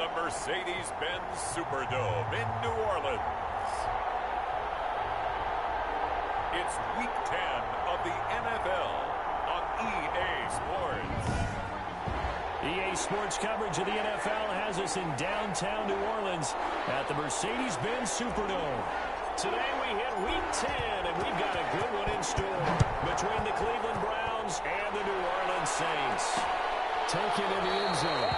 the Mercedes-Benz Superdome in New Orleans. It's Week 10 of the NFL on EA Sports. EA Sports coverage of the NFL has us in downtown New Orleans at the Mercedes-Benz Superdome. Today we hit Week 10, and we've got a good one in store between the Cleveland Browns and the New Orleans Saints. Taken in the end zone.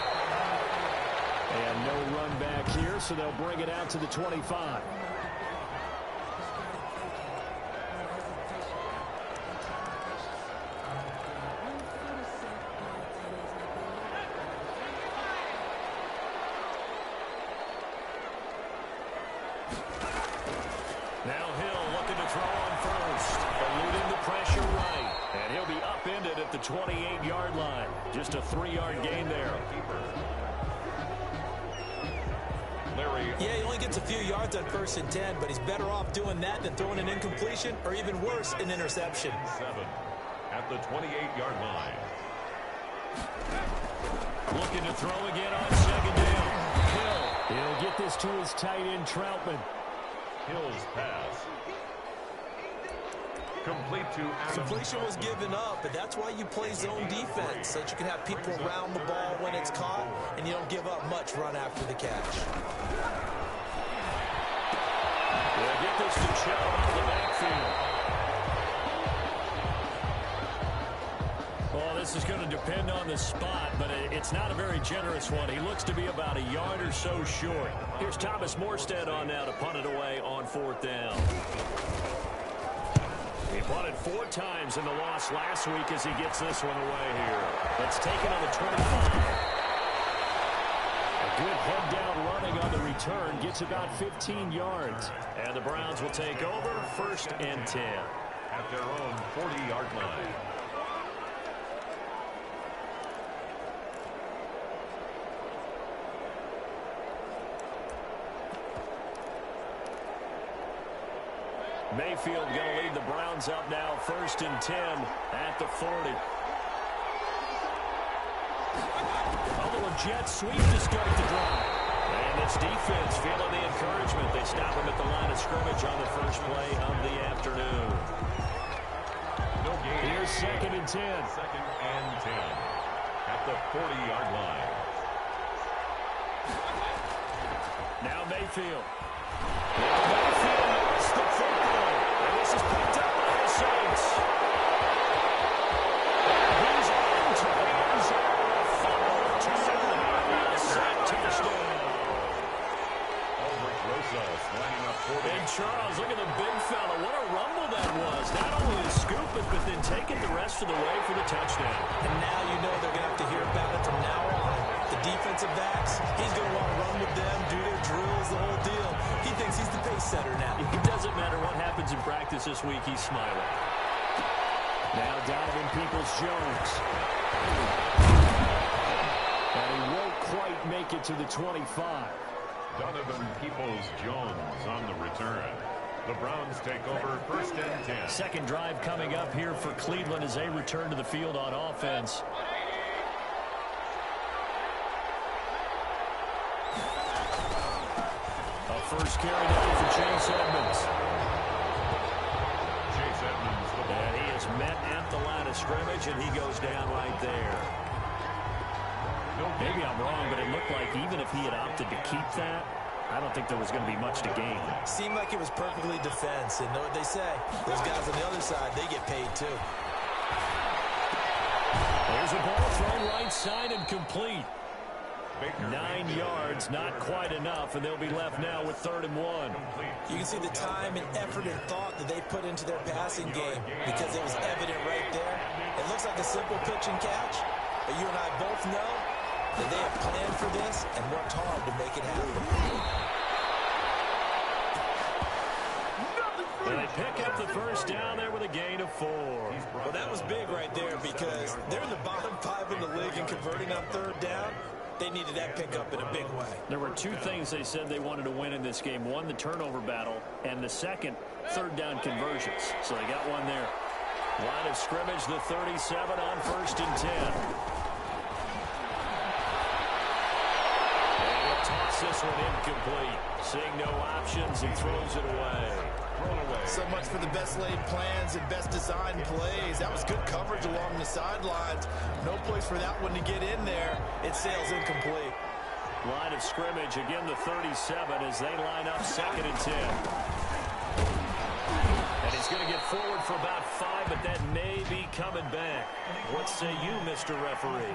And no run back here, so they'll bring it out to the 25. Now Hill looking to throw on first, eluding the pressure right. And he'll be upended at the 28-yard line. Just a 3-yard gain there. Yeah, he only gets a few yards on 1st and 10, but he's better off doing that than throwing an incompletion or even worse, an interception. 7 at the 28-yard line. Looking to throw again on 2nd down. Hill. He'll get this to his tight end, Troutman. Hill's pass. Complete to Adam. Completion was given up, but that's why you play zone defense, so that you can have people around the ball when it's caught, and you don't give up much run after the catch. They'll get this to Chubb out of the backfield. Well, this is going to depend on the spot, but it's not a very generous one. He looks to be about a yard or so short. Here's Thomas Morstead on now to punt it away on 4th down. He punted 4 times in the loss last week as he gets this one away here. Let's take it on the 25. A good head-down running on the return gets about 15 yards. And the Browns will take over 1st and 10. At their own 40-yard line. Mayfield going to lead the Browns up now, 1st and 10 at the 40. A little jet sweep to start the drive. And this defense feeling the encouragement. They stop him at the line of scrimmage on the first play of the afternoon. No gain. Here's 2nd and 10. 2nd and 10 at the 40-yard line. Now Mayfield. Mayfield lost the football. And this is picked up by the Saints. He's into the end zone. Fumble return. A sack touchdown. Albert Rosas lining up for And Charles, look at the big fella. What a rumble that was. Not only to scoop it, but then take it the rest of the way for the touchdown. And now you know they're going to have to hear about it from now on. The defensive backs, he's going to want to run with them, do their drills, the whole deal. He thinks he's the pace setter now. It doesn't matter what happens in practice this week, he's smiling. Now Donovan Peoples-Jones. And he won't quite make it to the 25. Donovan Peoples-Jones on the return. The Browns take over 1st and 10. Second drive coming up here for Cleveland as they return to the field on offense. First carry down for Chase Edmonds. Chase Edmonds, the ball. And he is met at the line of scrimmage, and he goes down right there. Maybe I'm wrong, but it looked like even if he had opted to keep that, I don't think there was going to be much to gain. Seemed like it was perfectly defense, and know what they say. Those guys on the other side, they get paid too. There's a ball thrown right side and complete. 9 yards, not quite enough, and they'll be left now with 3rd and 1. You can see the time and effort and thought that they put into their passing game because it was evident right there. It looks like a simple pitch and catch, but you and I both know that they have planned for this and worked hard to make it happen. And they pick up the first down there with a gain of 4. Well, that was big right there because they're in the bottom 5 in the league and converting on 3rd down. They needed that pickup in a big way. There were 2 things they said they wanted to win in this game. One, the turnover battle, and the second, 3rd down conversions. So they got one there. Line of scrimmage, the 37 on 1st and 10. And Makes this one incomplete. Seeing no options and throws it away. So much for the best laid plans and best designed plays. That was good coverage along the sidelines. No place for that one to get in there. It sails incomplete. Line of scrimmage, again the 37 as they line up 2nd and 10. And he's going to get forward for about 5, but that may be coming back. What say you, Mr. Referee?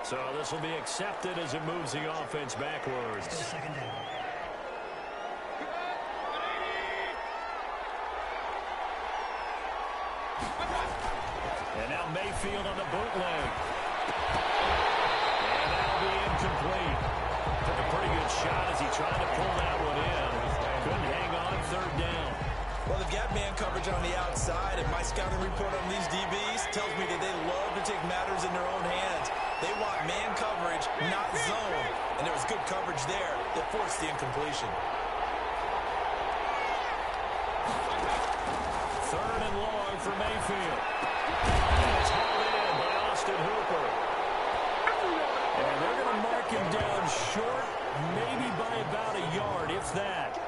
So this will be accepted as it moves the offense backwards. Second down. And now Mayfield on the bootleg. And that'll be incomplete. Took a pretty good shot as he tried to pull that one in. Couldn't hang on 3rd down. Well, they've got man coverage on the outside, and my scouting report on these DBs tells me that they love to take matters in their own hands. They want man coverage, not zone. And there was good coverage there that forced the incompletion. 3rd and long for Mayfield. And it's hauled in by Austin Hooper. And they're going to mark him down short, maybe by about a yard, if that.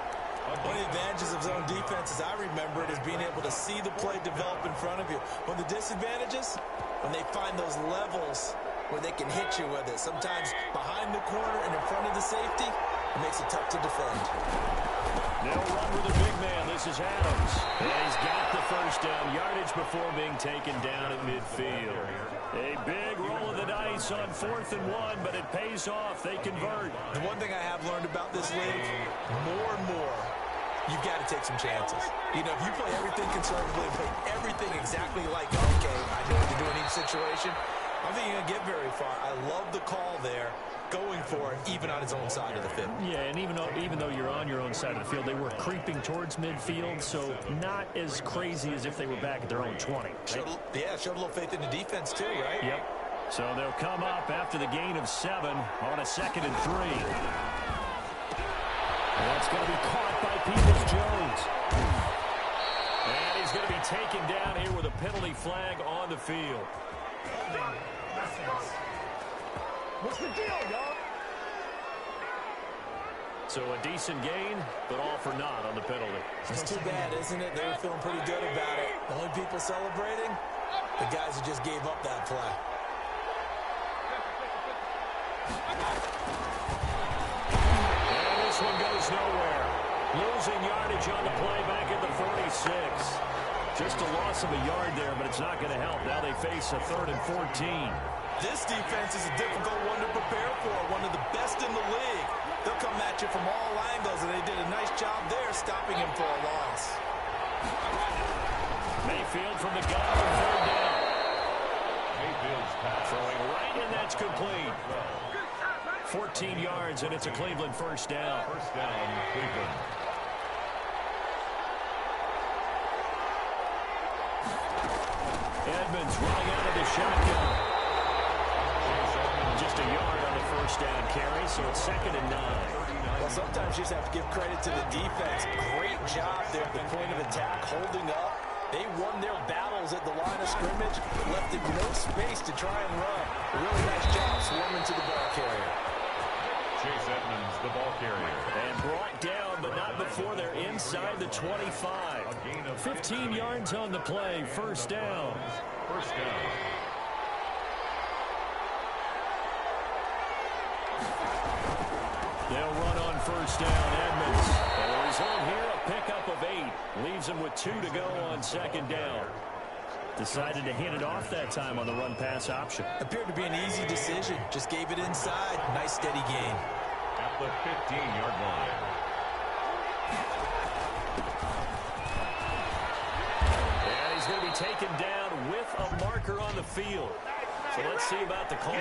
One of the advantages of zone defense, as I remember it, is being able to see the play develop in front of you. One of the disadvantages, when they find those levels where they can hit you with it. Sometimes behind the corner and in front of the safety, it makes it tough to defend. They'll run with the big man. This is Adams. And he's got the 1st down yardage before being taken down at midfield. A big roll of the dice on 4th and 1, but it pays off. They convert. The one thing I have learned about this league, more and more, you've got to take some chances. You know, if you play everything conservatively and play everything exactly like, okay, I know what to do in each situation, I don't think you're going to get very far. I love the call there, going for it, even on his own side of the field. Yeah, and even though you're on your own side of the field, they were creeping towards midfield, so not as crazy as if they were back at their own 20. Right? Showed a little faith in the defense too, right? Yep. So they'll come up after the gain of 7 on a 2nd and 3. And that's going to be caught by Peoples-Jones. And he's going to be taken down here with a penalty flag on the field. What's the deal, y'all? So a decent gain, but all for naught on the penalty. It's too bad, isn't it? They were feeling pretty good about it. The only people celebrating, the guys who just gave up that play. And this one goes nowhere. Losing yardage on the play back at the 46. Just a loss of a yard there, but it's not going to help. Now they face a 3rd and 14. This defense is a difficult one to prepare for, one of the best in the league. They'll come at you from all angles, and they did a nice job there stopping him for a loss. Mayfield from the gun for 3rd down. Mayfield's pass. Throwing right in, that's complete. 14 yards, and it's a Cleveland 1st down. 1st down, Cleveland. Edmonds running out of the shotgun. Just a yard on the 1st down carry, so it's 2nd and 9. Well, sometimes you just have to give credit to the defense. Great job there at the point of attack, holding up. They won their battles at the line of scrimmage, left it no space to try and run. A really nice job swarming to the ball carrier. Chase Edmonds, the ball carrier. And brought down, but not before they're inside the 25. 15 yards on the play, 1st down. 1st down. They'll run on 1st down, Edmonds. And the result here, a pickup of 8. Leaves them with 2 to go on 2nd down. Decided to hand it off that time on the run-pass option. Appeared to be an easy decision. Just gave it inside. Nice, steady gain. At the 15-yard line. And he's going to be taken down with a marker on the field. So let's see about the call.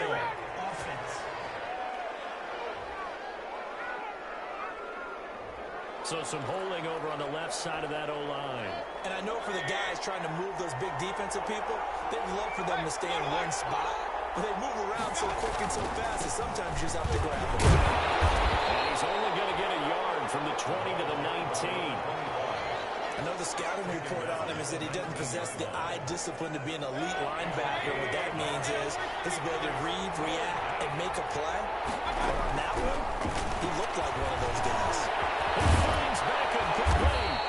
So some holding over on the left side of that O-line. And I know for the guys trying to move those big defensive people, they'd love for them to stay in one spot. But they move around so quick and so fast that sometimes you just have to grab them. And he's only going to get a yard from the 20 to the 19. I know the scouting report on him is that he doesn't possess the eye discipline to be an elite linebacker. What that means is his ability to read, react, and make a play. But on that one, he looked like one of those guys. He finds Beckham complete.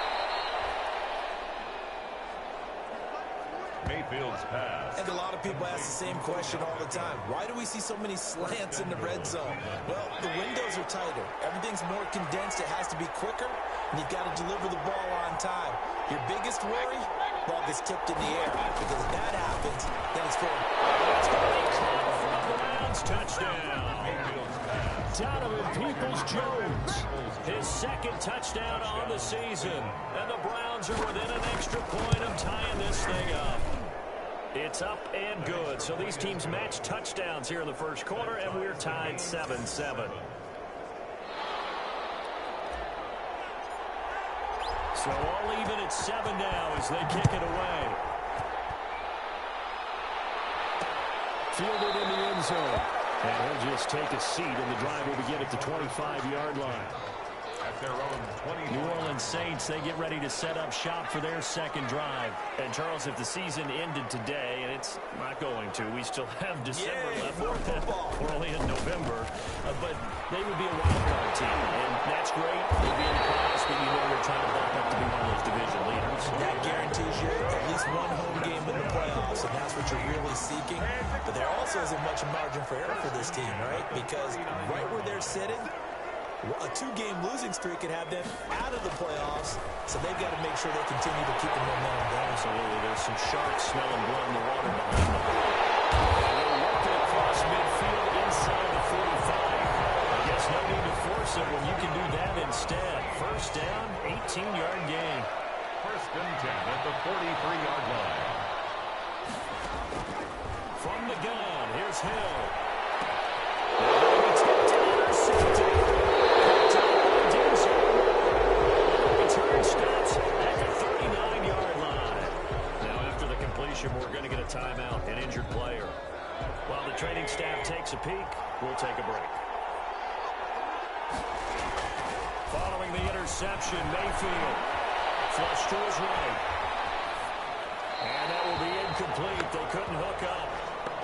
Mayfield's pass. And a lot of people ask the same question all the time. Why do we see so many slants in the red zone? Well, the windows are tighter. Everything's more condensed. It has to be quicker, and you've got to deliver the ball on time. Your biggest worry, ball gets tipped in the air. Because if that happens, then it's for The Browns touchdown. Donovan Peoples-Jones, his second touchdown on the season. And the Browns are within an extra point of tying this thing up. It's up and good. So these teams match touchdowns here in the first quarter, and we're tied 7-7. So all even at 7 now as they kick it away. Fielded in the end zone. And he'll just take a seat, and the drive will begin at the 25-yard line. At their own 20. New Orleans Saints, they get ready to set up shop for their second drive. And, Charles, if the season ended today, and it's not going to, we still have December left. We're only in November. But they would be a wild card team, and that's great. They'd be in the playoffs, but you know they're trying to back up to be one of those division leaders. That guarantees you at least one home game in the playoffs, and that's what you're really seeking. But there also isn't much margin for error for this team, right? Because right where they're sitting, a 2-game losing streak could have them out of the playoffs, so they've got to make sure they continue to keep the momentum going. Absolutely. There's some sharks smelling blood in the water behind them. They'll work it across midfield inside the 45. I guess no need to force it when you can do that instead. First down, 18-yard gain. First and 10 at the 43-yard line. From the gun, here's Hill. Intercepted. Return stops at the 39-yard line. Now after the completion, we're going to get a timeout, an injured player. While the training staff takes a peek, we'll take a break. Following the interception, Mayfield flushed to his right. And that will be incomplete. They couldn't hook up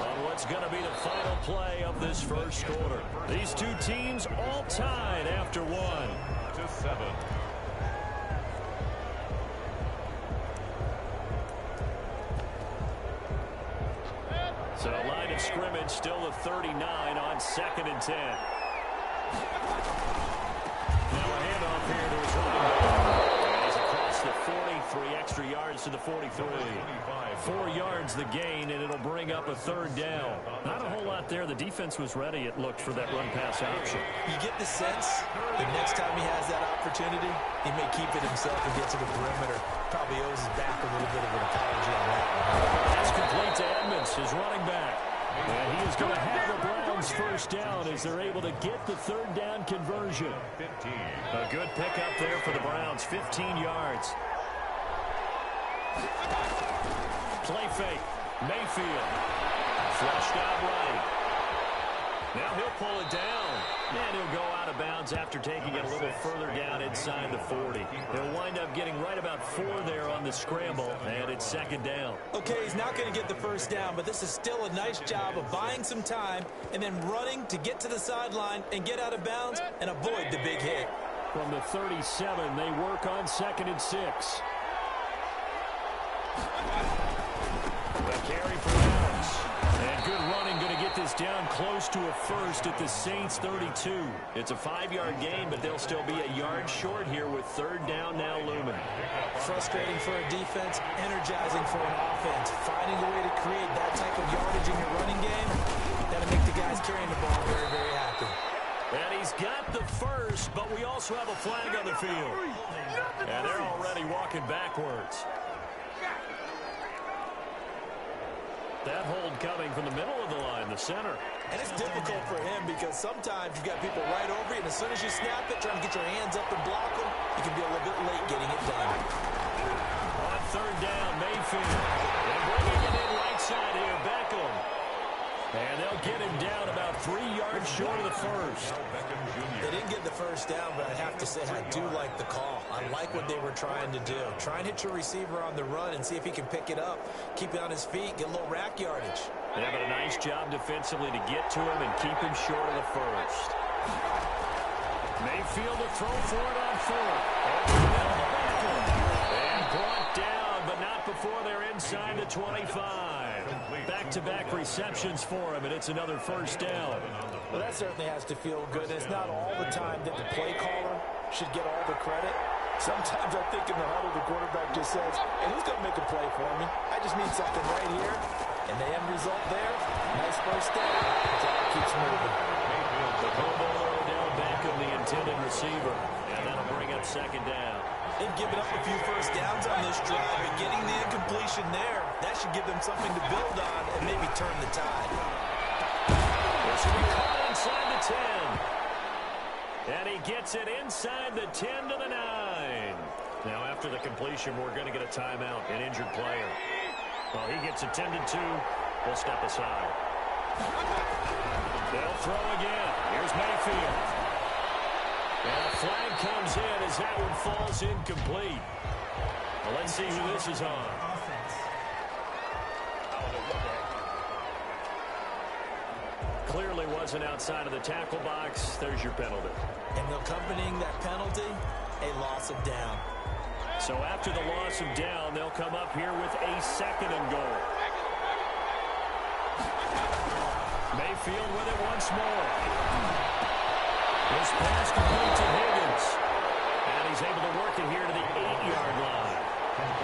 on what's going to be the final play of this first quarter. These two teams all tied after 1-7. So line of scrimmage still the 39 on 2nd and 10. Now a handoff here to his running back. And he's across the 40, 3 extra yards to the 43. 4 yards the gain, and it'll bring up a 3rd down. Not a whole lot there. The defense was ready, it looked, for that run-pass option. You get the sense the next time he has that opportunity, he may keep it himself and get to the perimeter. Probably owes his back a little bit of an apology on that one. That's complete to Edmonds, his running back. And he is going to have the Browns first down as they're able to get the 3rd down conversion. 15. A good pickup there for the Browns, 15 yards. Play fake. Mayfield. Flushed out right. Now he'll pull it down. And he'll go out of bounds after taking it a little further down inside the 40. He'll wind up getting right about 4 there on the scramble, and it's 2nd down. Okay, he's not going to get the first down, but this is still a nice job of buying some time and then running to get to the sideline and get out of bounds and avoid the big hit. From the 37, they work on 2nd and 6. The carry for Adams. And good running, going to get this down close to a first at the Saints 32. It's a 5-yard gain, but they'll still be a yard short here with 3rd down now looming. Frustrating for a defense, energizing for an offense. Finding a way to create that type of yardage in your running game, that'll make the guys carrying the ball very, very happy. And he's got the first, but we also have a flag on the field. And they're already walking backwards. That hold coming from the middle of the line, the center. And it's difficult for him because sometimes you've got people right over you, and as soon as you snap it, trying to get your hands up and block them, you can be a little bit late getting it done. On 3rd down, Mayfield. And bringing it in right side here, Beckham. And they'll get him down about 3 yards short of the first. They didn't get the first down, but I have to say I do like the call. I like what they were trying to do. Try and hit your receiver on the run and see if he can pick it up, keep it on his feet, get a little rack yardage. They're having a nice job defensively to get to him and keep him short of the first. Mayfield to throw for it on 4th. And brought down, but not before they're inside the 25. Back-to-back receptions for him, and it's another first down. Well, that certainly has to feel good. It's not all the time that the play caller should get all the credit. Sometimes I think in the huddle, the quarterback just says, hey, who's going to make a play for me? I just need something right here. And the end result there, nice first down. The clock keeps moving. The Pro Bowler Odell Beckham, the intended receiver, and that'll bring up second down. They've given up a few first downs on this drive, but getting the incompletion there, that should give them something to build on and maybe turn the tide. This will be caught inside the 10. And he gets it inside the 10 to the 9. Now, after the completion, we're going to get a timeout, an injured player. Well, he gets attended to. We'll step aside. They'll throw again. Here's Mayfield. And a flag comes in as that one falls incomplete. Well, let's see who this is on. Clearly wasn't outside of the tackle box. There's your penalty. And accompanying that penalty, a loss of down. So after the loss of down, they'll come up here with a 2nd and goal. Mayfield with it once more. This pass complete to Higgins. And he's able to work it here to the 8-yard line.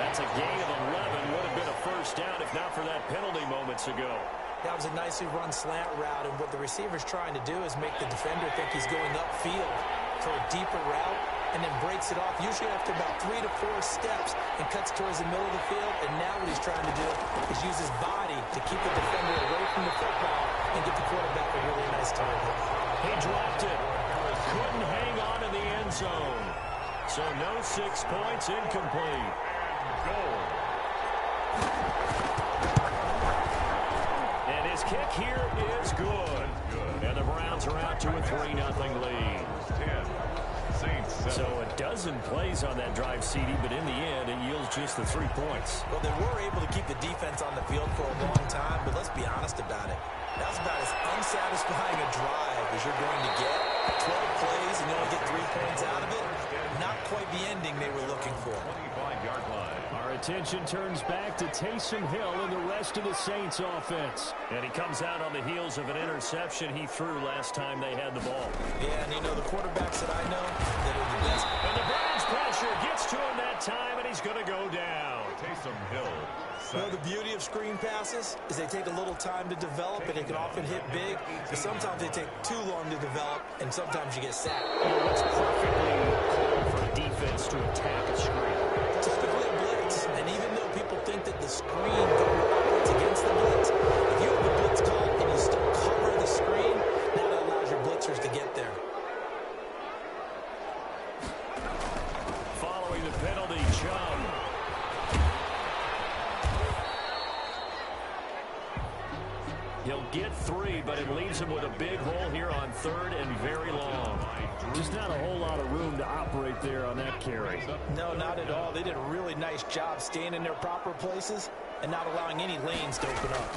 That's a gain of 11. Would have been a first down if not for that penalty moments ago. That was a nicely run slant route, and what the receiver's trying to do is make the defender think he's going upfield for a deeper route, and then breaks it off, usually after about 3 to 4 steps, and cuts towards the middle of the field. And now what he's trying to do is use his body to keep the defender away from the football and get the quarterback a really nice target. He dropped it. Couldn't hang on in the end zone. So no 6 points, incomplete. Goal. And his kick here is good. And the Browns are out to a 3-0 lead. So a dozen plays on that drive, CD, but in the end, it yields just the 3 points. Well, they were able to keep the defense on the field for a long time, but let's be honest about it. That was about as unsatisfying a drive as you're going to get. 12 plays and you only get 3 points out of it. Not quite the ending they were looking for. 25-yard line. Our attention turns back to Taysom Hill and the rest of the Saints offense. And he comes out on the heels of an interception he threw last time they had the ball. Yeah, and you know, the quarterbacks that I know that are the best. And the Browns pressure gets to him that time, and he's going to go down. Taysom Hill. You know, the beauty of screen passes is they take a little time to develop, and they can often hit big, but sometimes they take too long to develop, and sometimes you get sacked. You know, what's perfectly called for a defense to attack a screen? Typically a blitz, and even though people think that the screen operates against the blitz, if you have the blitz call and you still cover the screen, now that allows your blitzers to get there. Following the penalty, Chubb. He'll get 3, but it leaves him with a big hole here on 3rd and very long. Just not a whole lot of room to operate there on that carry. No, not at all. They did a really nice job staying in their proper places and not allowing any lanes to open up.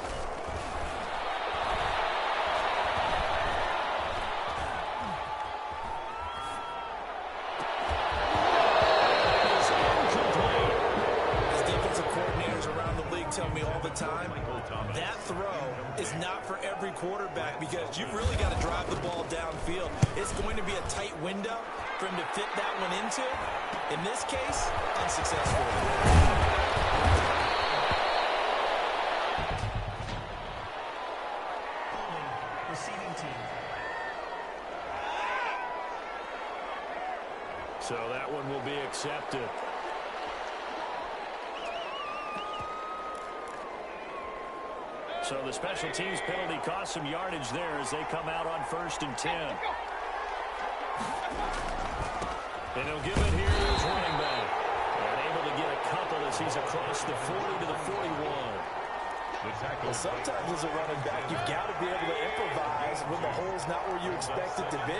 As defensive coordinators around the league tell me all the time, that throw is not for every quarterback because you've really got to drive the ball downfield. It's going to be a tight window for him to fit that one into. In this case, unsuccessful. Receiving team. So that one will be accepted. So the special teams penalty cost some yardage there as they come out on 1st and 10. And he'll give it here to his running back. And able to get a couple as he's across the 40 to the 41. Well, sometimes as a running back, you've got to be able to improvise when the hole's not where you expect it to be.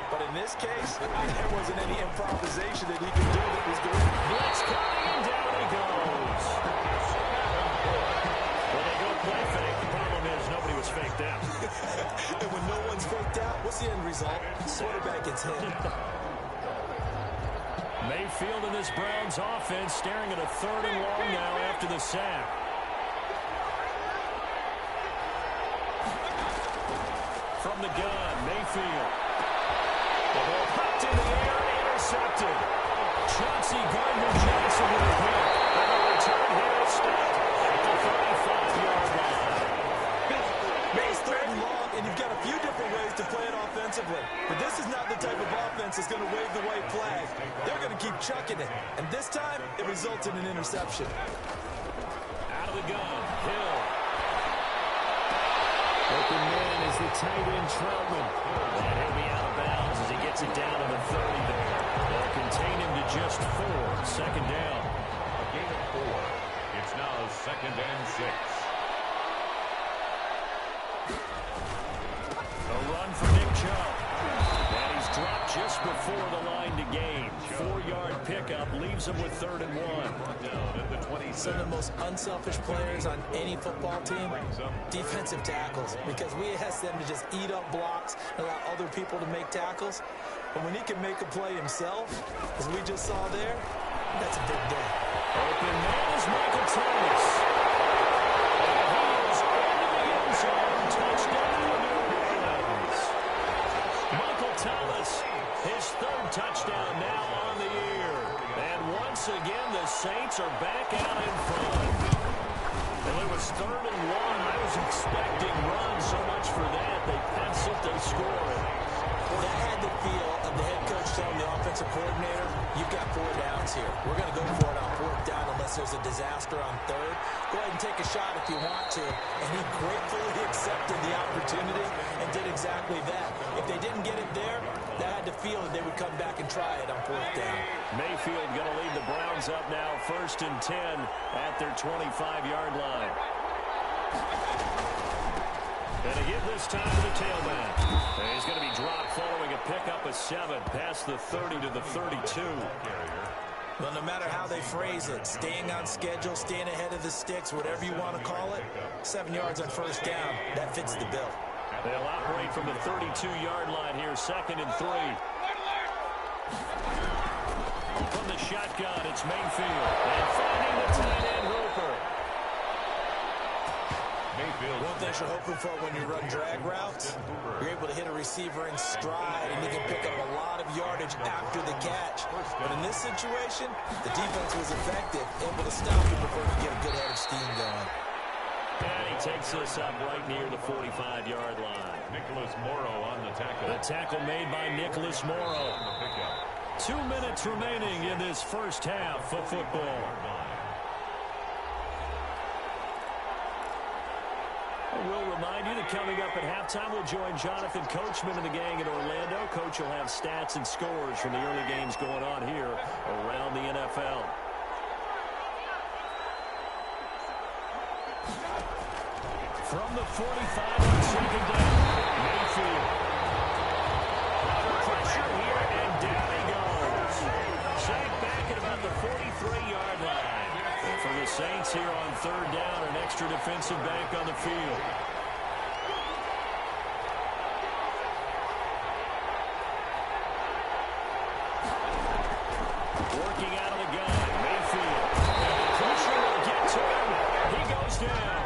But in this case, there wasn't any improvisation that he could do that was good. Blitz coming, and down he goes. When they go play fake, the problem is nobody was faked out. And when no one's faked out, what's the end result? Quarterback gets hit. Mayfield in this Browns offense staring at a 3rd and long now after the sack. From the gun, Mayfield. The ball popped in the air and intercepted. Chauncey Gardner-Johnson with a hit. And the return here stopped at the 35-yard line. It's 3rd and long, and you've got a few different ways to play it offensively. But this is not the type of offense that's going to wave the white flag. They're going to keep chucking it. And this time, it results in an interception. Out of the gun, Hill. Open man is the tight end, Troutman. And he'll be out of bounds as he gets it down to the 30 there. They'll contain him to just 4. Second down. A gain of 4. It's now 2nd and 6. A run for Nick Chubb. And he's dropped just before the line to gain. 4-yard pickup leaves him with 3rd and 1. Down at the 20. Some of the most unselfish players on any football team, defensive tackles, because we ask them to just eat up blocks and allow other people to make tackles. But when he can make a play himself, as we just saw there, that's a big day. Open man is Michael Thomas. And he is into the end zone. Touchdown, New Orleans. Michael Thomas, his 3rd touchdown now on the year. And once again, the Saints are back out in front. And it was 3rd and 1. I was expecting runs, so much for that. They pass it, they score it. Well, that had the feel of the head coach telling the offensive coordinator, you've got 4 downs here. We're going to go for it on 4th down unless there's a disaster on 3rd. Go ahead and take a shot if you want to. And he gratefully accepted the opportunity and did exactly that. If they didn't get it there, that had the feel that they would come back and try it on 4th down. Mayfield going to lead the Browns up now, 1st and 10 at their 25-yard line. And again this time to the tailback. And he's going to be dropped following a pickup of 7 past the 30 to the 32. Well, no matter how they phrase it, staying on schedule, staying ahead of the sticks, whatever you want to call it, 7 yards on 1st down, that fits the bill. They'll operate from the 32-yard line here, 2nd and 3. From the shotgun, it's Mayfield. And finding the tight end, Roper. One thing you're hoping for when you run drag routes, you're able to hit a receiver in stride, and you can pick up a lot of yardage after the catch. But in this situation, the defense was effective, able to stop you before you get a good head of steam going. And he takes this up right near the 45-yard line. Nicholas Morrow on the tackle. The tackle made by Nicholas Morrow. 2 minutes remaining in this first half of football. We'll remind you that coming up at halftime, we'll join Jonathan Coachman and the gang in Orlando. Coach will have stats and scores from the early games going on here around the NFL. From the 45 on 2nd down, Mayfield. Under pressure here, and down he goes. Sacked back at about the 43-yard line. And for the Saints here on 3rd down, an extra defensive back on the field. Working out of the gun, Mayfield. And the pressure will get to him. He goes down.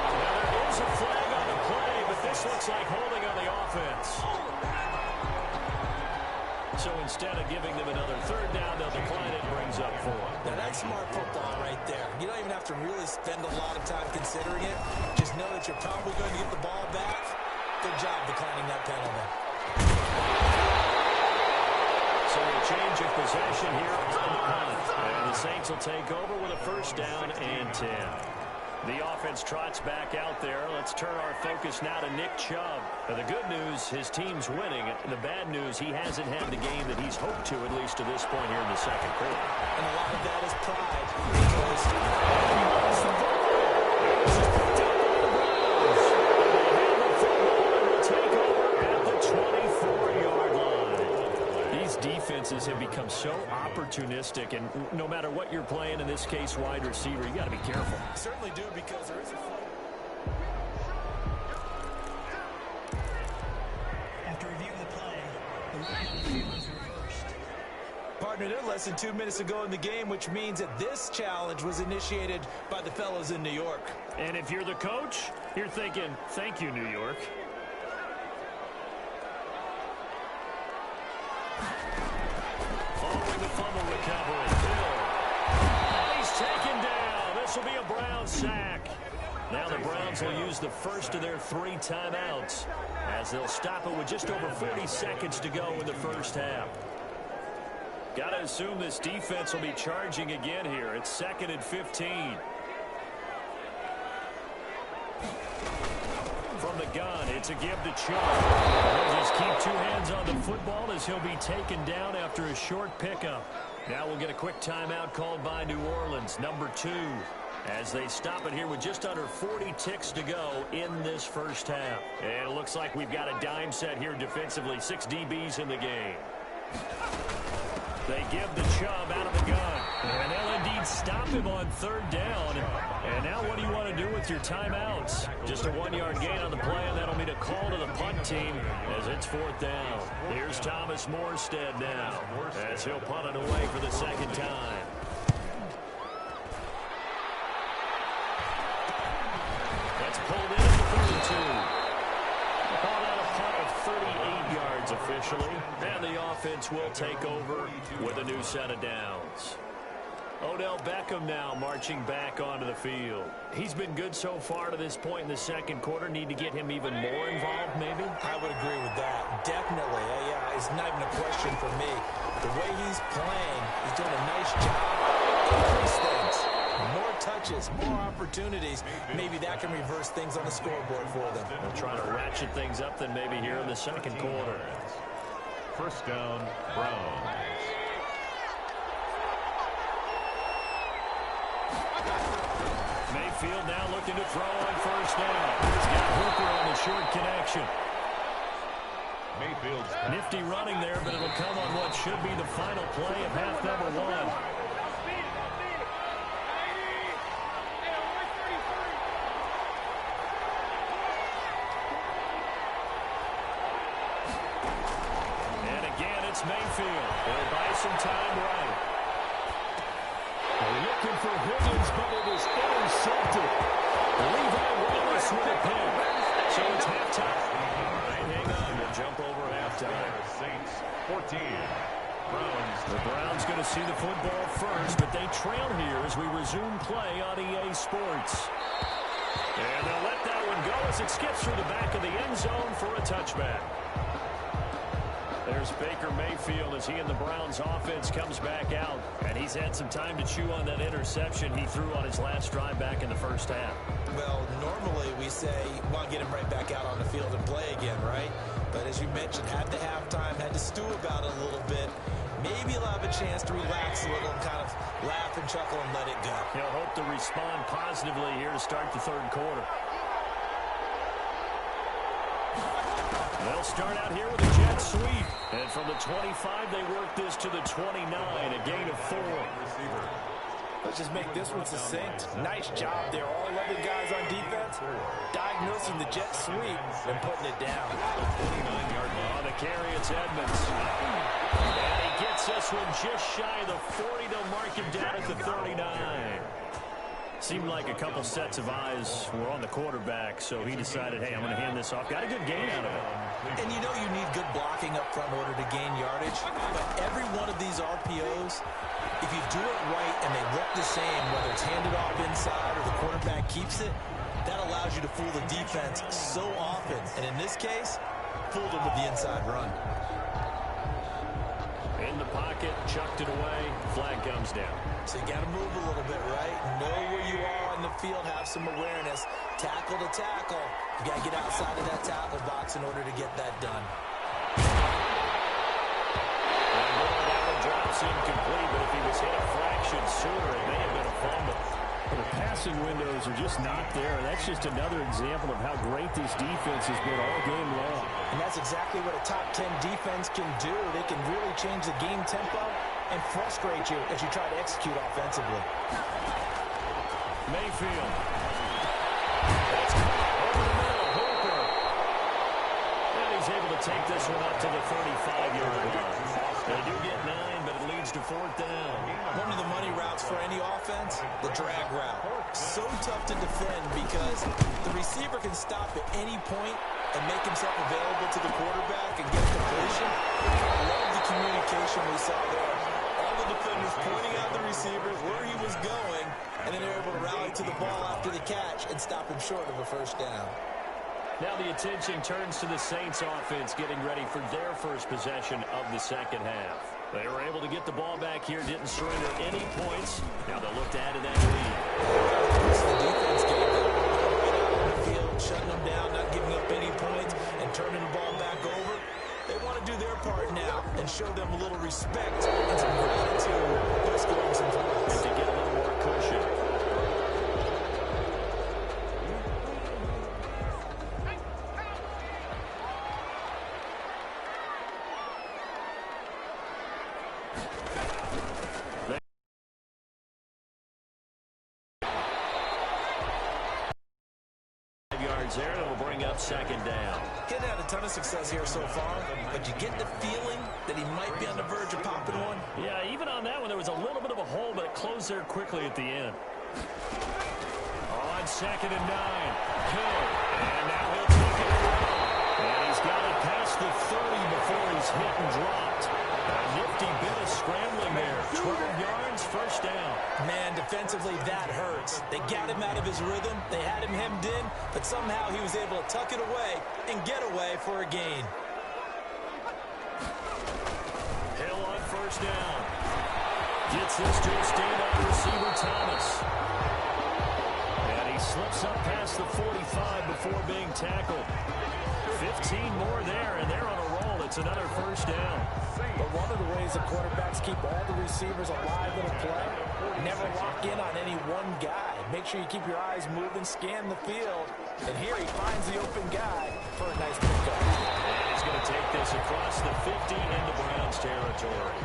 Now there is a flag on the play, but this looks like holding on the offense. So instead of giving them another 3rd down, they'll decline it and brings up 4. Now that's smart football right there. You don't even have to really spend a lot of time considering it. Just know that you're probably going to get the ball back. Good job declining that penalty. So a change of possession here on the punt. And the Saints will take over with a 1st down and 10. The offense trots back out there. Let's turn our focus now to Nick Chubb. The good news, his team's winning. The bad news, he hasn't had the game that he's hoped to, at least to this point here in the 2nd quarter. And a lot of that is pride. Because offenses have become so opportunistic, and no matter what you're playing, in this case, wide receiver, you got to be careful. Certainly do, because there is a After reviewing the play, the line on the field is reversed. partner there less than 2 minutes to go in the game, which means that this challenge was initiated by the fellas in New York. And if you're the coach, you're thinking, thank you, New York. Following the fumble recovery, Hill. And he's taken down. This will be a Browns sack. Now the Browns will use the first of their 3 timeouts as they'll stop it with just over 40 seconds to go in the first half. Got to assume this defense will be charging again here. It's 2nd and 15. From the gun, it's a give to Chubb. He'll just keep 2 hands on the football as he'll be taken down after a short pickup. Now we'll get a quick timeout called by New Orleans, number 2, as they stop it here with just under 40 ticks to go in this first half. And it looks like we've got a dime set here defensively, 6 DBs in the game. They give the Chubb out of the gun. And they'll indeed stop him on 3rd down. And now what do you want to do with your timeouts? Just a 1-yard gain on the play, and that'll mean a call to the punt team as it's 4th down. Here's Thomas Morstead now as he'll punt it away for the 2nd time. That's pulled in at the 32. Called out a punt of 38 yards officially, and the offense will take over with a new set of downs. Odell Beckham now marching back onto the field. He's been good so far to this point in the 2nd quarter. Need to get him even more involved, maybe? I would agree with that. Definitely. Yeah, it's not even a question for me. The way he's playing, he's doing a nice job. Increase things. More touches, more opportunities. Maybe that can reverse things on the scoreboard for them. We'll try to ratchet things up then maybe here in the 2nd quarter. 1st down, Browns. Mayfield now looking to throw on 1st down. He's got Hooper on the short connection. Mayfield's Nifty running there, but it'll come on what should be the final play of half number 1. Mayfield. They'll buy some time right. They're looking for Higgins, but it is intercepted. Levi Wallace with a pick. So it's halftime. Hang on, we'll jump over halftime. Saints 14. Browns. The Browns going to see the football first, but they trail here as we resume play on EA Sports. And they'll let that one go as it skips through the back of the end zone for a touchback. There's Baker Mayfield as he and the Browns offense comes back out. And he's had some time to chew on that interception he threw on his last drive back in the first half. Well, normally we say, well, get him right back out on the field and play again, right? But as you mentioned, had the halftime, had to stew about it a little bit. Maybe he'll have a chance to relax a little and kind of laugh and chuckle and let it go. He'll hope to respond positively here to start the 3rd quarter. They'll start out here with a jet sweep. And from the 25, they work this to the 29, a gain of 4. Let's just make this one succinct. Nice job there. All 11 guys on defense diagnosing the jet sweep and putting it down. 29-yard line. On the carry, it's Edmonds. And he gets this one just shy of the 40. They'll mark him down at the 39. Seemed like a couple sets of eyes were on the quarterback, so he decided, hey, I'm going to hand this off. Got a good gain out of it. And you know you need good blocking up front in order to gain yardage. But every one of these RPOs, if you do it right and they look the same, whether it's handed off inside or the quarterback keeps it, that allows you to fool the defense so often. And in this case, fooled them with the inside run. In the pocket, chucked it away, flag comes down. So you got to move a little bit, right? Know where you are on the field, have some awareness. Tackle to tackle. You got to get outside of that tackle box in order to get that done. And that one drops incomplete, but if he was hit a fraction sooner, it may have been a fumble. The pass passing windows are just not there. That's just another example of how great this defense has been all game long. And that's exactly what a top 10 defense can do. They can really change the game tempo and frustrate you as you try to execute offensively. Mayfield. That's over the middle. Hooper. And he's able to take this one up to the 35-yard line. They do get 9, but it leads to 4th down. One of the money routes for any offense, the drag route. So tough to defend because the receiver can stop at any point and make himself available to the quarterback and get a completion. I love the communication we saw there. All the defenders pointing out the receivers where he was going, and then they're able to rally to the ball after the catch and stop him short of a first down. Now the attention turns to the Saints offense getting ready for their first possession of the second half. They were able to get the ball back here, didn't surrender any points. Now they'll look to add to that lead. It's the defense game. Right out on the field, shutting them down, not giving up any points, and turning the ball back over. They want to do their part now and show them a little respect and some gratitude by scoring some points. And to get a little more cushion. There, it'll bring up second down. Getting had a ton of success here so far, but you get the feeling that he might be on the verge of popping one. Yeah, even on that one, there was a little bit of a hole, but it closed there quickly at the end. On 2nd and 9, Hill, and now he'll take it around. And he's got it past the 30 before he's hit and dropped. A nifty bit of scrambling there. 12 yards, first down. Man, defensively, that hurts. They got him out of his rhythm. They had him hemmed in, but somehow he was able to tuck it away and get away for a gain. Hill on first down. Gets this to a standout receiver, Thomas. And he slips up past the 45 before being tackled. 15 more there, and they're on a roll. It's another first down. But one of the ways the quarterbacks keep all the receivers alive in a play, never lock in on any one guy. Make sure you keep your eyes moving, scan the field. And here he finds the open guy for a nice pickup. And he's going to take this across the 50 into Browns territory.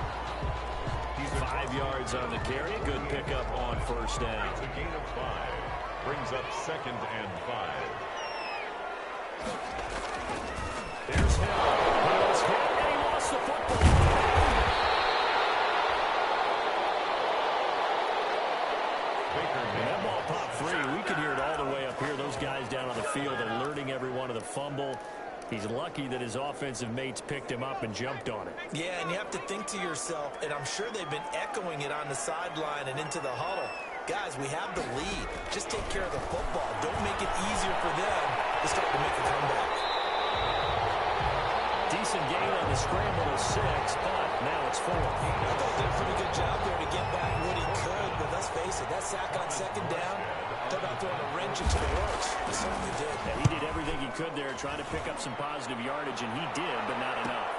5 yards on the carry. Good pickup on first down. It's a gain of 5. Brings up 2nd and 5. There's Hill. He was hit, and he lost the football. And that ball popped free. We could hear it all the way up here. Those guys down on the field alerting everyone of the fumble. He's lucky that his offensive mates picked him up and jumped on it. Yeah, and you have to think to yourself, and I'm sure they've been echoing it on the sideline and into the huddle. Guys, we have the lead. Just take care of the football. Don't make it easier for them to start to make a comeback. Decent gain on the scramble of 6, but now it's 4. I thought he did a pretty good job there to get back what he could, but let's face it, that sack on second down, they're about throwing a wrench into the works. He certainly did. Yeah, he did everything he could there, trying to pick up some positive yardage, and he did, but not enough.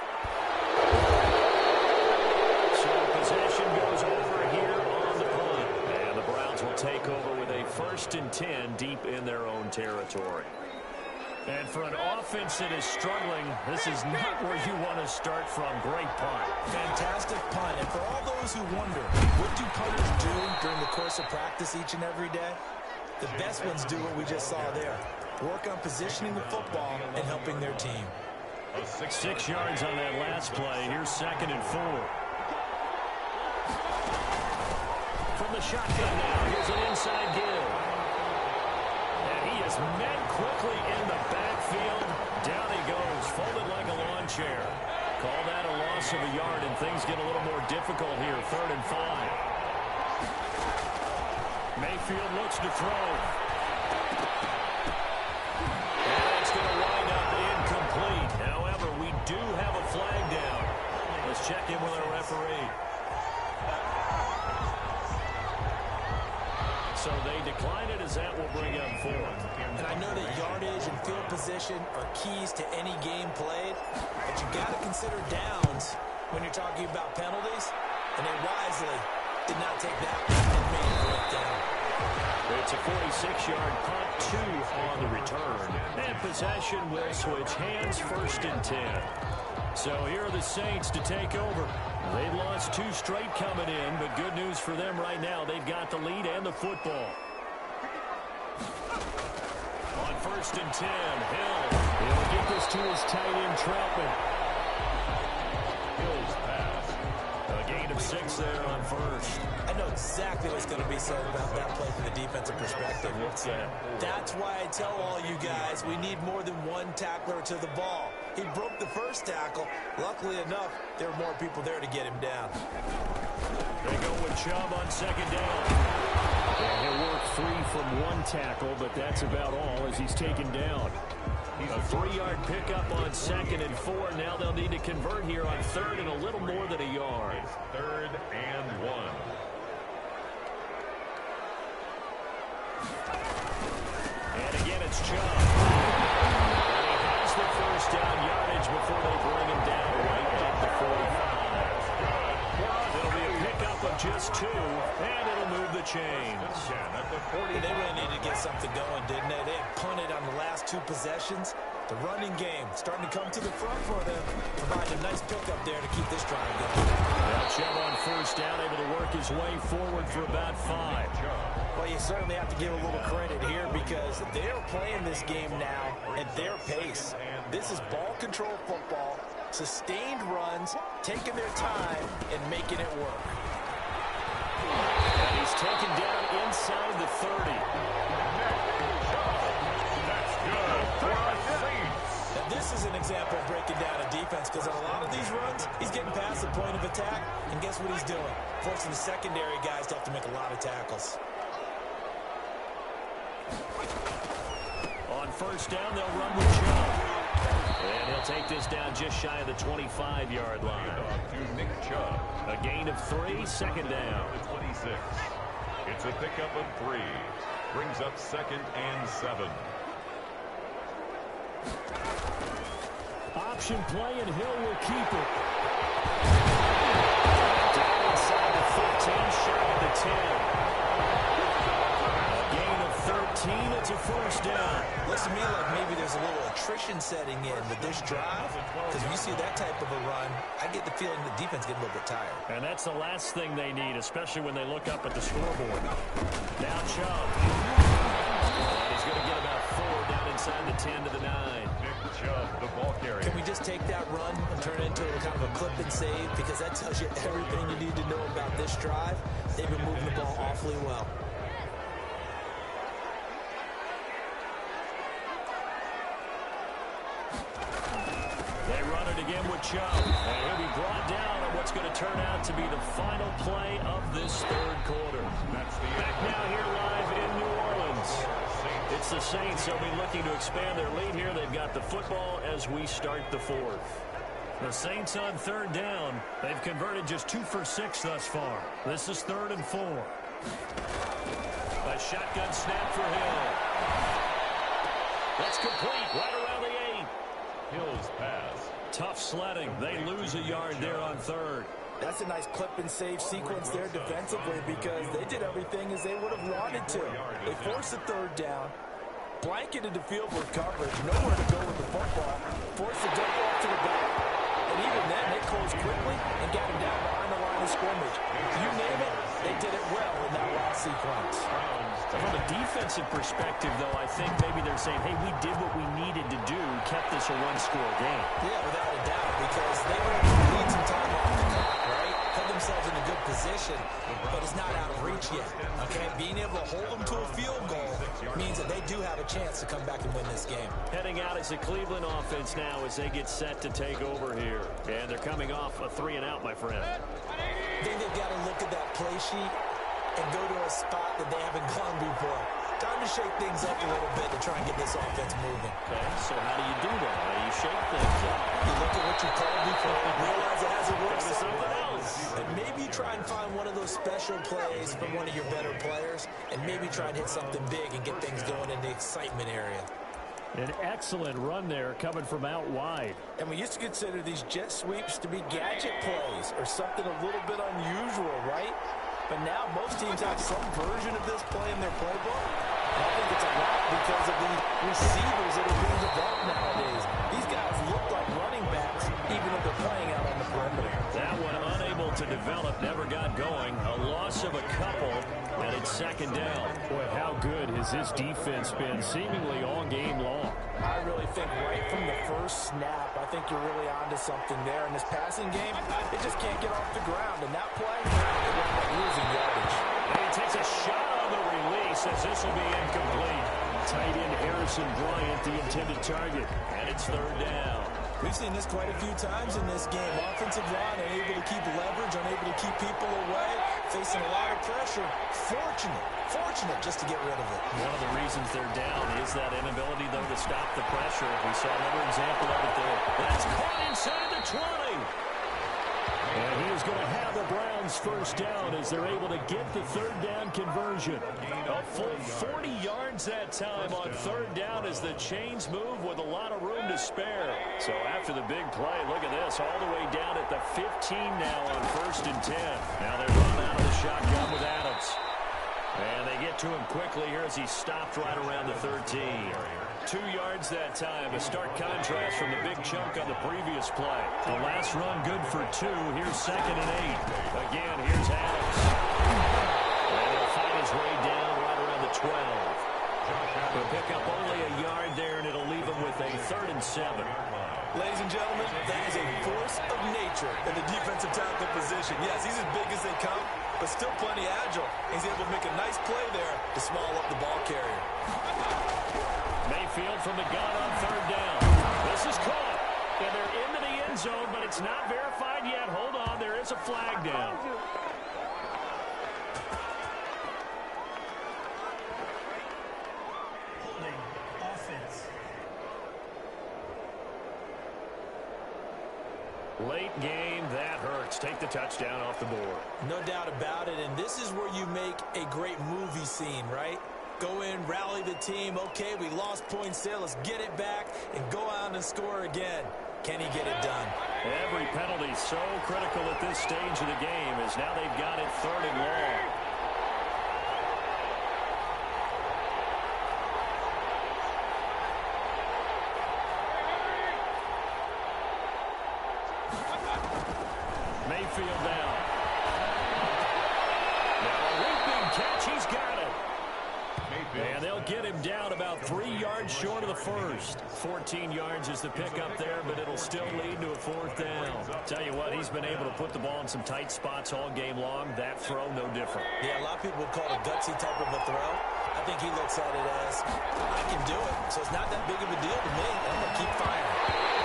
So possession goes over here on the punt, and the Browns will take over with a 1st and 10 deep in their own territory. And for an offense that is struggling, this is not where you want to start from. Great punt. Fantastic punt. And for all those who wonder, what do punters do during the course of practice each and every day? The best ones do what we just saw there. Work on positioning the football and helping their team. 6 yards on that last play. Here's 2nd and 4. From the shotgun now, here's an inside give. And he is met quickly in the backfield. Down he goes, folded like a lawn chair. Call that a loss of a yard, and things get a little more difficult here. 3rd and 5. Mayfield looks to throw. And it's going to wind up incomplete. However, we do have a flag down. Let's check in with our referee. So they decline it, as that will bring up 4th. And I know that yardage and field position are keys to any game played, but you got to consider downs when you're talking about penalties, and they wisely did not take that and made it right down. It's a 46-yard punt, 2 on the return. And possession will switch hands, 1st and 10. So here are the Saints to take over. They've lost 2 straight coming in, but good news for them right now. They've got the lead and the football. On 1st and 10, Hill. He'll get this to his tight end, Troutman. Hill's pass. A gain of 6 there on 1st. I know exactly what's going to be said about that play from the defensive perspective. What's that? That's why I tell all you guys we need more than one tackler to the ball. He broke the first tackle. Luckily enough, there were more people there to get him down. They go with Chubb on 2nd down. And he'll work free from 1 tackle, but that's about all as he's taken down. A 3-yard pickup on 2nd and 4. Now they'll need to convert here on 3rd and a little more than a yard. 3rd and 1. And again, it's Chubb. And he has the 1st down yardage before they bring him down right at the 45. It'll be a pickup of just 2, and it'll move the chains. They really needed to get something going, didn't they? They had punted on the last 2 possessions. The running game starting to come to the front for them. Provided a nice pickup there to keep this drive going. Now Chubb on 1st down, able to work his way forward for about 5. Well, you certainly have to give a little credit here because they're playing this game now at their pace. This is ball control football, sustained runs, taking their time, and making it work. And he's taken down inside the 30. That's good for a Saints. Now, this is an example of breaking down a defense because on a lot of these runs, he's getting past the point of attack, and guess what he's doing? Forcing the secondary guys to have to make a lot of tackles. On 1st down, they'll run with Chubb. And he'll take this down just shy of the 25-yard line. To Nick Chubb. A gain of 3, 2nd down. The 26. It's a pickup of 3. Brings up 2nd and 7. Option play, and Hill will keep it. Down inside the 13, shy of the 10. A gain of 13, it's a 1st down. Looks to me like maybe there's a little attrition setting in with this drive because when you see that type of a run, I get the feeling the defense getting a little bit tired. And that's the last thing they need, especially when they look up at the scoreboard. Now Chubb. And he's going to get about 4 down inside the 10 to the 9. Nick Chubb, the ball carrier. Can we just take that run and turn it into a kind of a clip and save because that tells you everything you need to know about this drive. They've been moving the ball awfully well. They run it again with Chubb. And he'll be brought down on what's going to turn out to be the final play of this 3rd quarter. Back now here live in New Orleans. It's the Saints. They'll be looking to expand their lead here. They've got the football as we start the 4th. The Saints on 3rd down. They've converted just 2 for 6 thus far. This is 3rd and 4. A shotgun snap for Hill. That's complete right around the 8. Hill's pass. Tough sledding. They lose a yard there on 3rd. That's a nice clip and save sequence there defensively because they did everything as they would have wanted to. They forced the 3rd down, blanketed the field with coverage, nowhere to go with the football, forced the dump off to the back, and even then they closed quickly and got him down behind the line of scrimmage. You name it, they did it well in that last sequence. From a defensive perspective, though, I think maybe they're saying, hey, we did what we needed to do, kept this a 1-score game. Yeah, without a doubt, because they were able to lead some time off the clock, right? Put themselves in a good position, but it's not out of reach yet, okay? Being able to hold them to a field goal means that they do have a chance to come back and win this game. Heading out is the Cleveland offense now as they get set to take over here. And they're coming off a 3-and-out, my friend. I think they've got to look at that play sheet and go to a spot that they haven't gone before. Time to shake things up a little bit to try and get this offense moving. Okay, so how do you do that? How do you shake things up? You look at what you called before and realize it hasn't worked somewhere else. And maybe try and find one of those special plays from one of your better players and maybe try and hit something big and get things going in the excitement area. An excellent run there coming from out wide. And we used to consider these jet sweeps to be gadget plays or something a little bit unusual, right? but now most teams have some version of this play in their playbook. And I think it's a lot because of the receivers that are being developed nowadays. These guys look like running backs, even if they're playing out on the perimeter. That one unable to develop, never got going. A loss of a couple, and it's second down. Boy, how good has this defense been seemingly all game long? I really think right from the first snap, I think you're really onto something there. In this passing game, it just can't get off the ground. And that play, they end up losing yardage. And he takes a shot on the release as this will be incomplete. Tight end Harrison Bryant, the intended target. And it's third down. We've seen this quite a few times in this game. Offensive line unable to keep leverage, unable to keep people away, facing a lot of pressure. Fortunate just to get rid of it. One of the reasons they're down is that inability, though, to stop the pressure. We saw another example of it there. That's caught inside the 20. And he is going to have the Browns first down as they're able to get the third down conversion. A full 40 yards that time on third down as the chains move with a lot of room to spare. So after the big play, look at this, all the way down at the 15 now on first and 10. Now they run out of the shotgun with Adams. And they get to him quickly here as he stopped right around the 13. 2 yards that time, a stark contrast from the big chunk on the previous play. The last run good for 2. Here's second and 8. Again, here's Adams. And he'll find his way down right around the 12. He'll pick up only a yard there, and it'll leave him with a 3rd and 7. Ladies and gentlemen, that is a force of nature in the defensive tackle position. Yes, he's as big as they come, but still plenty agile. He's able to make a nice play there to small up the ball carrier. Mayfield from the gun on third down. This is caught. And they're into the end zone, but it's not verified yet. Hold on, there is a flag down. Holding offense. Late game, that hurts. Take the touchdown off the board. No doubt about it, and this is where you make a great movie scene, right? Go in, rally the team. Okay, we lost points there. Let's get it back and go out and score again. Can he get it done? Every penalty so critical at this stage of the game as now they've got it 3rd and long. Mayfield down. Now a leaping catch. He's got it. And they'll get him down about 3 yards short of the first. 14 yards is the pickup there, but it'll still lead to a 4th down. Tell you what, he's been able to put the ball in some tight spots all game long. That throw, no different. Yeah, a lot of people would call it a gutsy type of a throw. I think he looks at it as, I can do it, so it's not that big of a deal to me. I'm going to keep firing.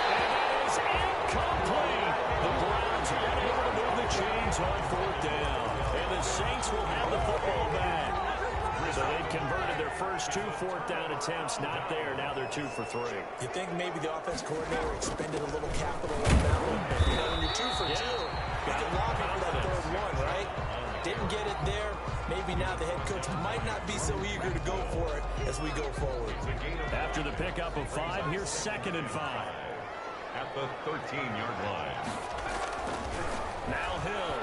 And that is incomplete. The Browns are unable to move the chains on 4th down. And the Saints will have the football back. So they've converted their first 2 4th down attempts. Not there. Now they're 2 for 3. You think maybe the offense coordinator expended a little capital on that one? You know, when you're 2 for 2, you can lobby for that 3rd one, right? Didn't get it there. Maybe now the head coach might not be so eager to go for it as we go forward. After the pickup of 5, here's 2nd and 5. At the 13-yard line. Now Hill.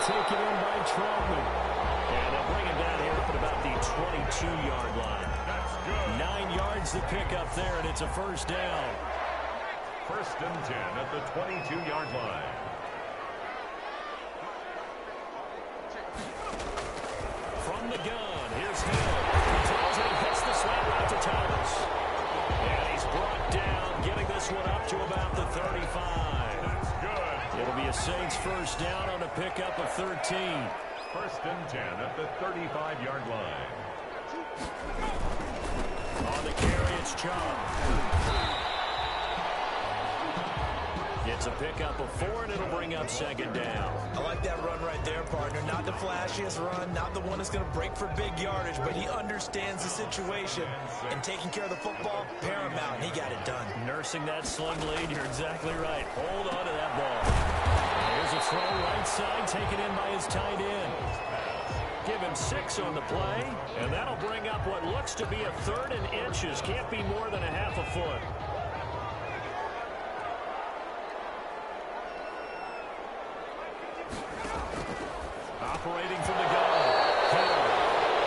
Taken in by Troutman. And they'll bring him down here up at about the 22-yard line. 9 yards to pick up there, and it's a first down. 1st and 10 at the 22-yard line. From the gun, here's Hill. He throws it and hits the slant route to Thomas. And he's brought down, getting this one up to about the 35. It'll be a Saints first down on a pickup of 13. 1st and 10 at the 35-yard line. On the carry, it's Chubb. It's a pickup of 4, and it'll bring up 2nd down. I like that run right there, partner. Not the flashiest run, not the one that's going to break for big yardage, but he understands the situation, and taking care of the football, paramount, and he got it done. Nursing that sling lead, you're exactly right. Hold on to that ball. Here's a throw right side, taken in by his tight end. Give him 6 on the play, and that'll bring up what looks to be a 3rd and inches. Can't be more than a half a foot. Operating from the gun. Hill.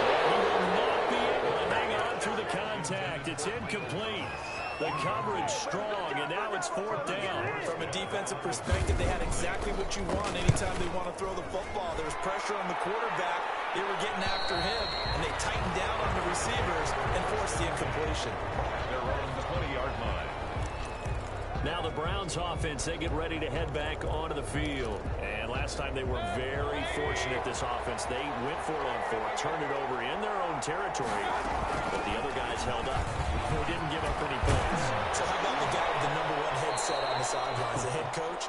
And he will not be able to hang on through the contact. It's incomplete. The coverage strong, and now it's 4th down. From a defensive perspective, they had exactly what you want anytime they want to throw the football. There was pressure on the quarterback. They were getting after him, and they tightened down on the receivers and forced the incompletion. They're on the 20-yard line. Now the Browns offense, they get ready to head back onto the field. And last time they were very fortunate, this offense. They went for it on 4, turned it over in their own territory. But the other guys held up. They didn't give up any points. So how about the guy with the #1 headset on the sidelines, the head coach?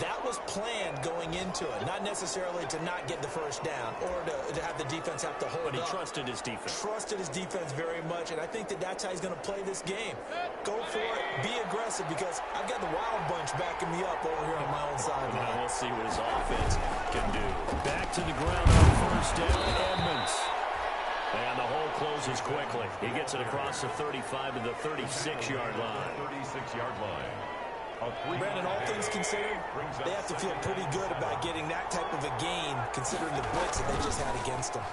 That was planned going into it, not necessarily to not get the first down or to have the defense have to hold But he up. trusted his defense. Trusted his defense very much, and I think that's how he's going to play this game. Go for it, be aggressive, because I've got the wild bunch backing me up over here on my own sideline. Now we'll see what his offense can do. Back to the ground on 1st down, Edmonds. And the hole closes quickly. He gets it across the 35 to the 36-yard line. 36-yard line. Brandon, all things considered, they have to feel pretty good about getting that type of a gain, considering the blitz that they just had against them.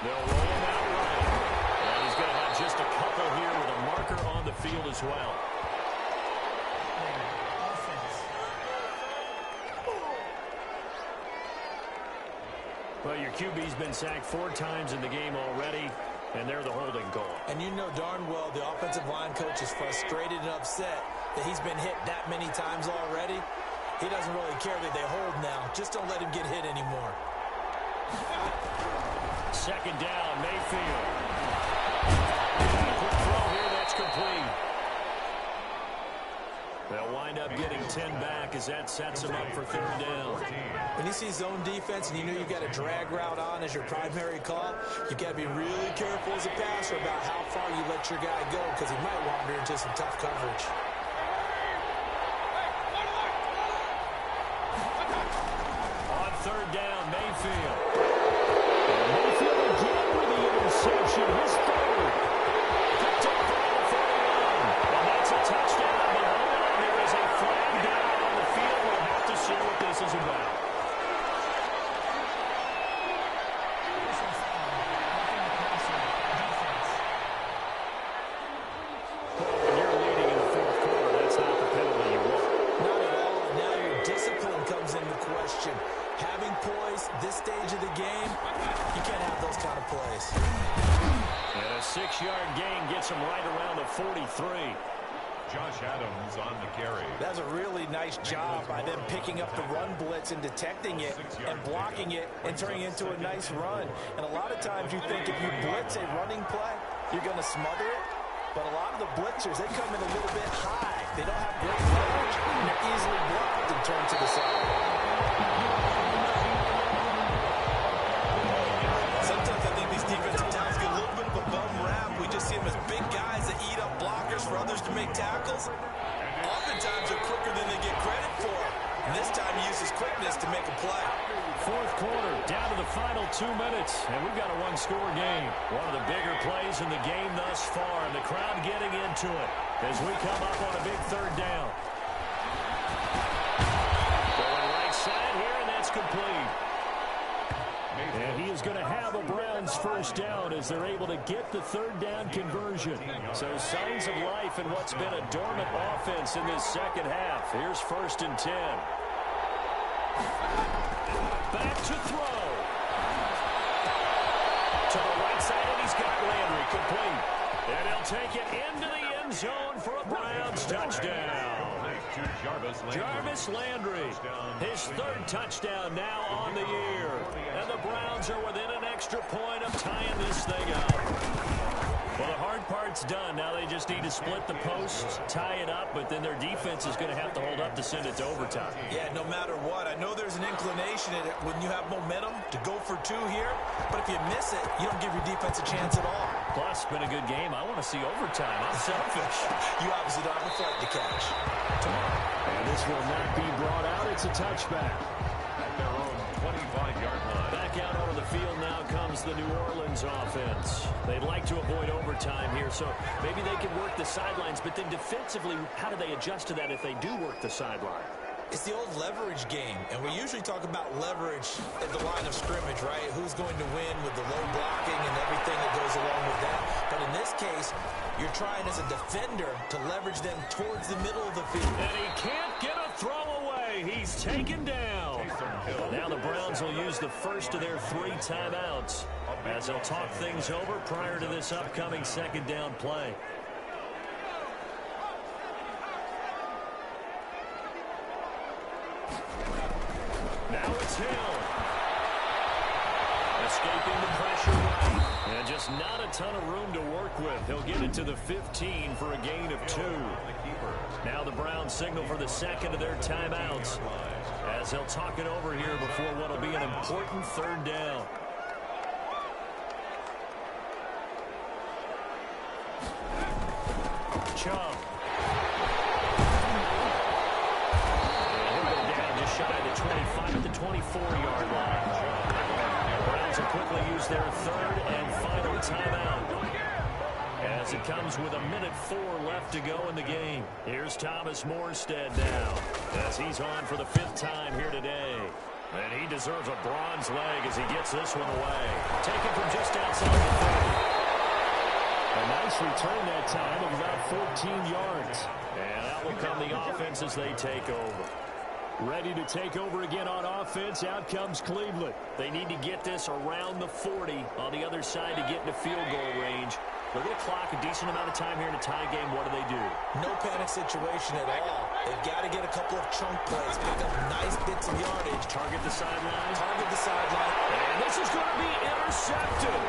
They'll roll him out right. And he's going to have just a couple here with a marker on the field as well. Offense. Well, your QB's been sacked 4 times in the game already, and they're the holding call. And you know darn well the offensive line coach is frustrated and upset that he's been hit that many times already. He doesn't really care that they hold now. Just don't let him get hit anymore. 2nd down, Mayfield. And a quick throw here, that's complete. They'll wind up getting 10 back as that sets them up for 3rd down. When you see zone defense and you know you've got a drag route on as your primary call, you've got to be really careful as a passer about how far you let your guy go, because he might wander into some tough coverage. On 3rd down, Mayfield. And Mayfield again with the interception. His 3rd. Picked up around the 41. And that's a touchdown. But hold on, there is a flag down on the field. We'll have to see what this is about. Personal foul. Nothing to pass on. Defense. When you're leading in the 4th quarter, that's not the penalty you want. Not at all. And now your discipline comes into question. Having poise this stage of the game, you can't have those kind of plays. And a 6-yard gain gets him right around the 43. Josh Adams on the carry. That's a really nice job by them picking up the run blitz and detecting it and blocking it and turning it into a nice run. And a lot of times you think if you blitz a running play, you're going to smother it. But a lot of the blitzers, they come in a little bit high. They don't have great leverage, and they're easily blocked and turned to the side. Sometimes I think these defensive tackles get a little bit of a bum rap. We just see them as big guys that eat up blockers for others to make tackles. Oftentimes they're quicker than they get credit for. And this time he uses quickness to make a play. 4th quarter, down to the final 2 minutes, and we've got a 1-score game. One of the bigger plays in the game thus far, and the crowd getting into it as we come up on a big 3rd down. Going right side here, and that's complete. And he is going to have a Browns 1st down as they're able to get the 3rd down conversion. So signs of life in what's been a dormant offense in this 2nd half. Here's 1st and 10. Back to throw. To the right side, and he's got Landry complete. And he'll take it into the end zone for a Browns touchdown. Jarvis Landry, his 3rd touchdown now on the year. And the Browns are within an extra point of tying this thing up. Well, the hard part's done. Now they just need to split the posts, tie it up, but then their defense is going to have to hold up to send it to overtime. Yeah, no matter what. I know there's an inclination in it when you have momentum to go for 2 here, but if you miss it, you don't give your defense a chance at all. Plus, it's been a good game. I want to see overtime. I'm selfish. You obviously don't have a flight to catch. And this will not be brought out. It's a touchback. At their own 25-yard line. Back out onto the field now comes the New Orleans offense. They'd like to avoid overtime here, so maybe they can work the sidelines, but then defensively, how do they adjust to that if they do work the sideline? It's the old leverage game, and we usually talk about leverage at the line of scrimmage, right? Who's going to win with the low blocking and everything that goes along with that. But in this case, you're trying as a defender to leverage them towards the middle of the field. And he can't get a throw away. He's taken down. Now the Browns will use the first of their 3 timeouts as they'll talk things over prior to this upcoming second down play. Now it's Hill. Escaping the pressure right. And just not a ton of room to work with. He'll get it to the 15 for a gain of 2. Now the Browns signal for the second of their timeouts as they'll talk it over here before what will be an important third down. Chubb. Shy of the 25 at the 24-yard line. The Browns will quickly use their third and final timeout as it comes with 1:04 left to go in the game. Here's Thomas Morstead now as he's on for the 5th time here today. And he deserves a bronze leg as he gets this one away. Taken from just outside the 30. A nice return that time of about 14 yards. And out will come the offense as they take over. Ready to take over again on offense. Out comes Cleveland. They need to get this around the 40 on the other side to get into field goal range. They're going to clock a decent amount of time here in a tie game. What do? No panic situation at all. They've got to get a couple of chunk plays, pick up nice bits of yardage. Target the sideline. Target the sideline. And this is going to be intercepted.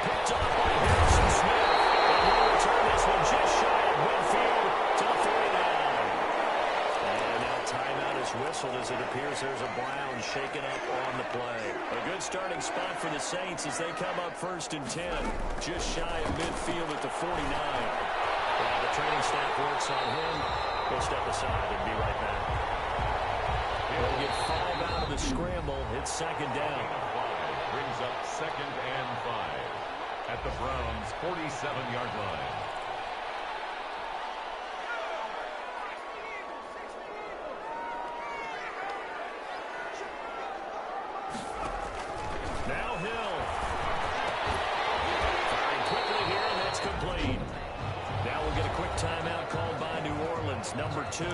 Picked off by Harrison Smith. And we'll return this one just shy of midfield to the 49. And now timeout is whistled as it appears there's a Brown shaken up on the play. A good starting spot for the Saints as they come up 1st and 10. Just shy of midfield at the 49. While the training staff works on him, he'll step aside and be right back. They'll get 5 out of the scramble. It's 2nd down. Brings up 2nd and 5 at the Browns' 47-yard line. Now Hill. Firing quickly here, and that's complete. Now we'll get a quick timeout called by New Orleans, number 2,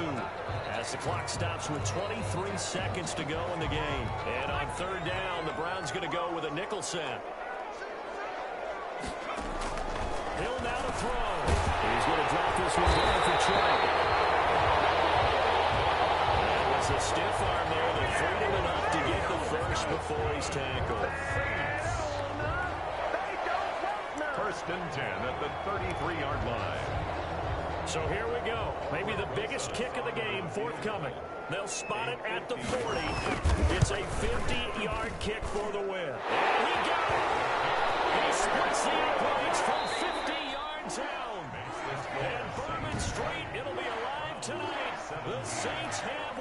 as the clock stops with 23 seconds to go in the game. And on 3rd down, the Browns going to go with a nickel set. Hill now to throw. He's going to drop this one down for Chubb. That was a stiff arm there that freed him enough to get the first before he's tackled. 1st and 10 at the 33-yard line. So here we go. Maybe the biggest kick of the game forthcoming. They'll spot it at the 40. It's a 50-yard kick for the win. And he got it. He splits the uprights from 50 yards out. And Berman Street, it'll be alive tonight. The Saints have